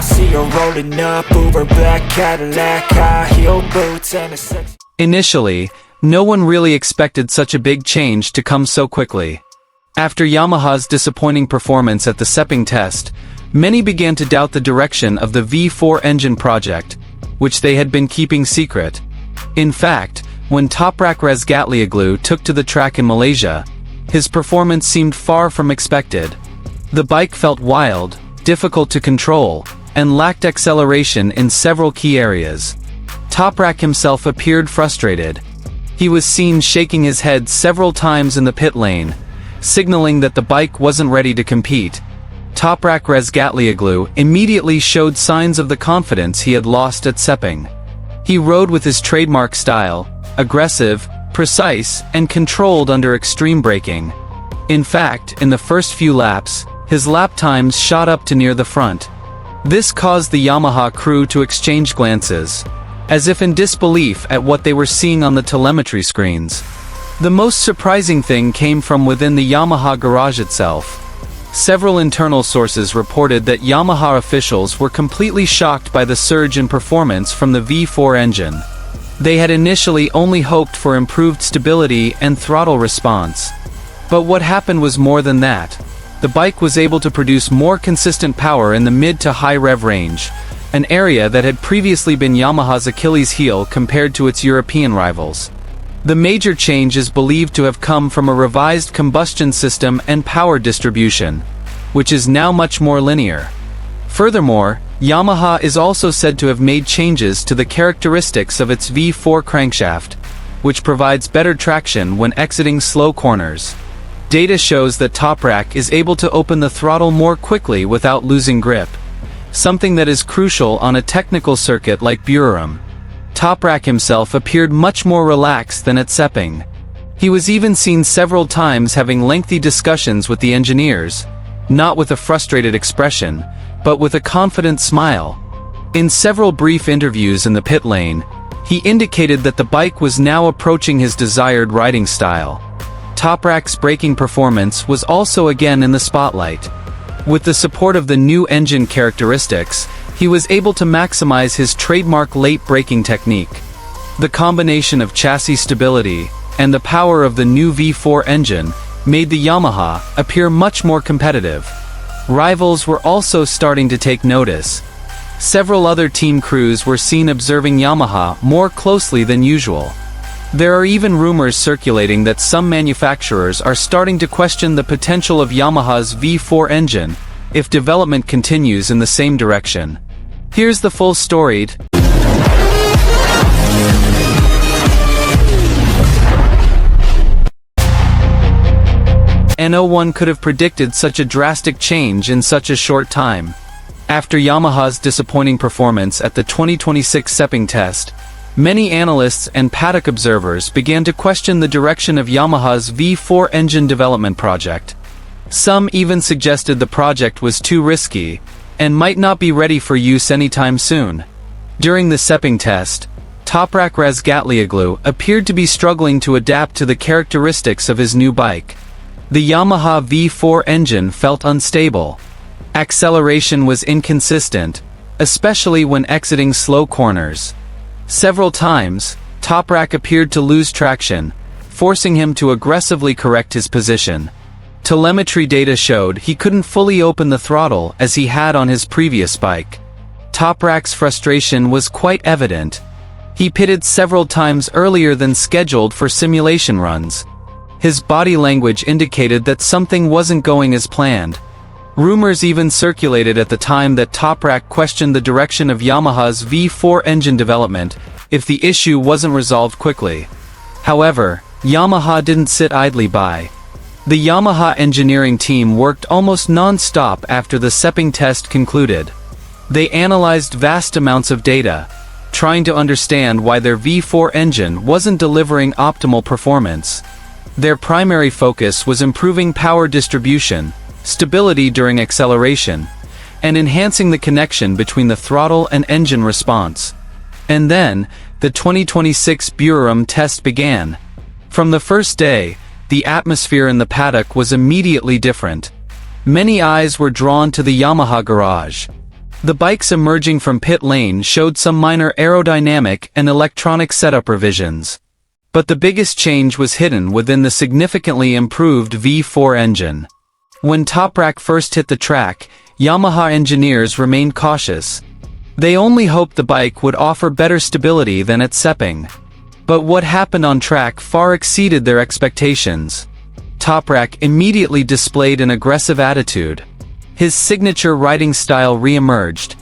see her rolling up, Uber black Cadillac, high heel boots and a sex. Initially, no one really expected such a big change to come so quickly. After Yamaha's disappointing performance at the Sepang test, many began to doubt the direction of the V4 engine project, which they had been keeping secret. In fact, when Toprak Razgatlioglu took to the track in Malaysia, his performance seemed far from expected. The bike felt wild, difficult to control, and lacked acceleration in several key areas. Toprak himself appeared frustrated. He was seen shaking his head several times in the pit lane, signaling that the bike wasn't ready to compete. Toprak Razgatlioglu immediately showed signs of the confidence he had lost at Sepang. He rode with his trademark style, aggressive, precise, and controlled under extreme braking. In fact, in the first few laps, his lap times shot up to near the front. This caused the Yamaha crew to exchange glances, as if in disbelief at what they were seeing on the telemetry screens. The most surprising thing came from within the Yamaha garage itself. Several internal sources reported that Yamaha officials were completely shocked by the surge in performance from the V4 engine. They had initially only hoped for improved stability and throttle response. But what happened was more than that. The bike was able to produce more consistent power in the mid to high rev range, an area that had previously been Yamaha's Achilles heel compared to its European rivals. The major change is believed to have come from a revised combustion system and power distribution, which is now much more linear. Furthermore, Yamaha is also said to have made changes to the characteristics of its V4 crankshaft, which provides better traction when exiting slow corners. Data shows that Toprak is able to open the throttle more quickly without losing grip, something that is crucial on a technical circuit like Buriram. Toprak himself appeared much more relaxed than at Sepang. He was even seen several times having lengthy discussions with the engineers, not with a frustrated expression, but with a confident smile. In several brief interviews in the pit lane, he indicated that the bike was now approaching his desired riding style. Toprak's braking performance was also again in the spotlight. With the support of the new engine characteristics, he was able to maximize his trademark late braking technique. The combination of chassis stability and the power of the new V4 engine made the Yamaha appear much more competitive. Rivals were also starting to take notice. Several other team crews were seen observing Yamaha more closely than usual. There are even rumors circulating that some manufacturers are starting to question the potential of Yamaha's V4 engine if development continues in the same direction. Here's the full story. No one could have predicted such a drastic change in such a short time. After Yamaha's disappointing performance at the 2026 Sepang test, many analysts and paddock observers began to question the direction of Yamaha's V4 engine development project. Some even suggested the project was too risky and might not be ready for use anytime soon. During the Sepang test, Toprak Razgatlioglu appeared to be struggling to adapt to the characteristics of his new bike. The Yamaha V4 engine felt unstable. Acceleration was inconsistent, especially when exiting slow corners. Several times, Toprak appeared to lose traction, forcing him to aggressively correct his position. Telemetry data showed he couldn't fully open the throttle as he had on his previous bike. Toprak's frustration was quite evident. He pitted several times earlier than scheduled for simulation runs. His body language indicated that something wasn't going as planned. Rumors even circulated at the time that Toprak questioned the direction of Yamaha's V4 engine development if the issue wasn't resolved quickly. However, Yamaha didn't sit idly by. The Yamaha engineering team worked almost non-stop after the Sepang test concluded. They analyzed vast amounts of data, trying to understand why their V4 engine wasn't delivering optimal performance. Their primary focus was improving power distribution, stability during acceleration, and enhancing the connection between the throttle and engine response. And then, the 2026 Buriram test began. From the first day, the atmosphere in the paddock was immediately different. Many eyes were drawn to the Yamaha garage. The bikes emerging from pit lane showed some minor aerodynamic and electronic setup revisions. But the biggest change was hidden within the significantly improved V4 engine. When Toprak first hit the track, Yamaha engineers remained cautious. They only hoped the bike would offer better stability than at Sepang. But what happened on track far exceeded their expectations. Toprak immediately displayed an aggressive attitude. His signature riding style re-emerged.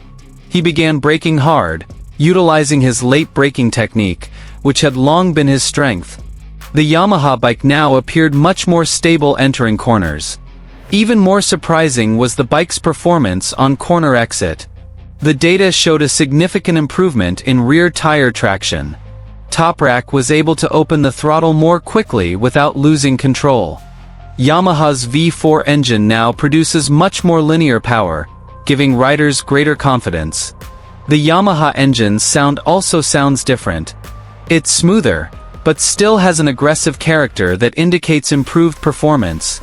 He began braking hard, utilizing his late braking technique, which had long been his strength. The Yamaha bike now appeared much more stable entering corners. Even more surprising was the bike's performance on corner exit. The data showed a significant improvement in rear tire traction. Toprak was able to open the throttle more quickly without losing control. Yamaha's V4 engine now produces much more linear power, giving riders greater confidence. The Yamaha engine's sound also sounds different. It's smoother, but still has an aggressive character that indicates improved performance.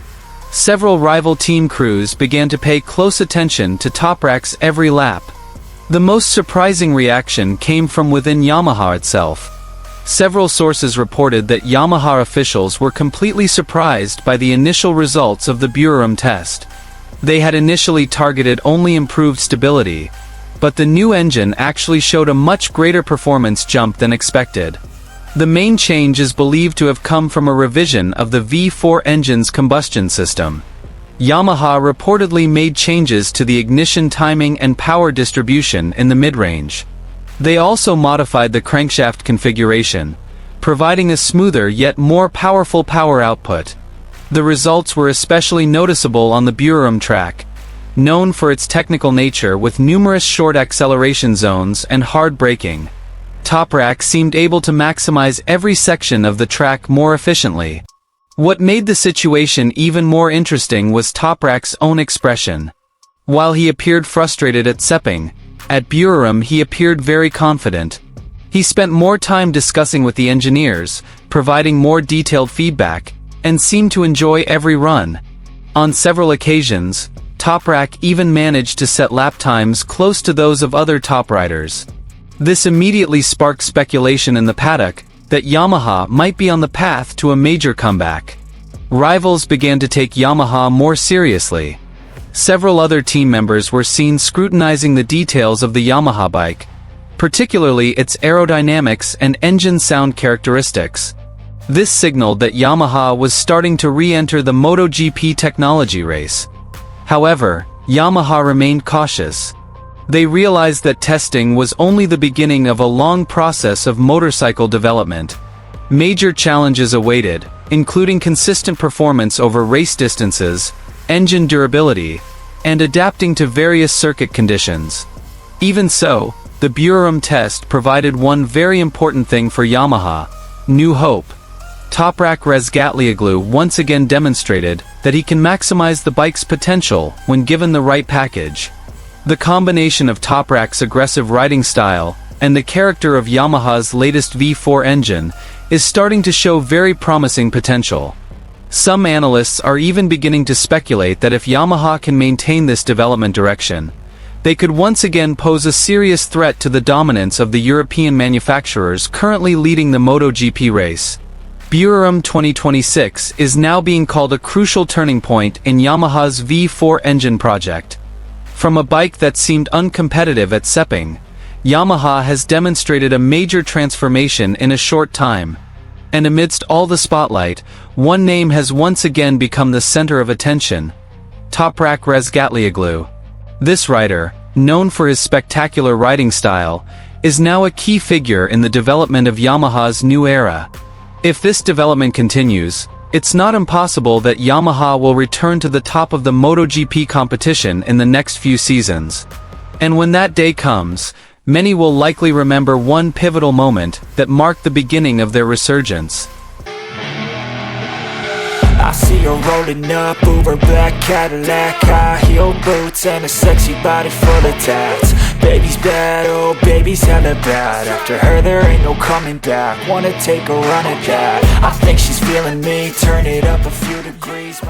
Several rival team crews began to pay close attention to Toprak's every lap. The most surprising reaction came from within Yamaha itself. Several sources reported that Yamaha officials were completely surprised by the initial results of the Buriram test. They had initially targeted only improved stability, but the new engine actually showed a much greater performance jump than expected. The main change is believed to have come from a revision of the V4 engine's combustion system. Yamaha reportedly made changes to the ignition timing and power distribution in the mid-range. They also modified the crankshaft configuration, providing a smoother yet more powerful power output. The results were especially noticeable on the Buriram track, known for its technical nature with numerous short acceleration zones and hard braking. Toprak seemed able to maximize every section of the track more efficiently. What made the situation even more interesting was Toprak's own expression. While he appeared frustrated at Sepang, at Buriram he appeared very confident. He spent more time discussing with the engineers, providing more detailed feedback, and seemed to enjoy every run. On several occasions, Toprak even managed to set lap times close to those of other top riders. This immediately sparked speculation in the paddock that Yamaha might be on the path to a major comeback. Rivals began to take Yamaha more seriously. Several other team members were seen scrutinizing the details of the Yamaha bike, particularly its aerodynamics and engine sound characteristics. This signaled that Yamaha was starting to re-enter the MotoGP technology race. However, Yamaha remained cautious. They realized that testing was only the beginning of a long process of motorcycle development. Major challenges awaited, including consistent performance over race distances, engine durability, and adapting to various circuit conditions. Even so, the Buriram test provided one very important thing for Yamaha: new hope. Toprak Razgatlioglu once again demonstrated that he can maximize the bike's potential when given the right package. The combination of Toprak's aggressive riding style and the character of Yamaha's latest V4 engine is starting to show very promising potential. Some analysts are even beginning to speculate that if Yamaha can maintain this development direction, they could once again pose a serious threat to the dominance of the European manufacturers currently leading the MotoGP race. Buriram 2026 is now being called a crucial turning point in Yamaha's V4 engine project. From a bike that seemed uncompetitive at Sepang, Yamaha has demonstrated a major transformation in a short time. And amidst all the spotlight, one name has once again become the center of attention: Toprak Razgatlioglu. This rider, known for his spectacular riding style, is now a key figure in the development of Yamaha's new era. If this development continues, it's not impossible that Yamaha will return to the top of the MotoGP competition in the next few seasons. And when that day comes, many will likely remember one pivotal moment that marked the beginning of their resurgence. I see her rolling up, Uber black Cadillac, high heel boots and a sexy body full of tats. Baby's bad, oh baby's hella bad. After her there ain't no coming back. Wanna take a run at that. I think she's feeling me, turn it up a few degrees.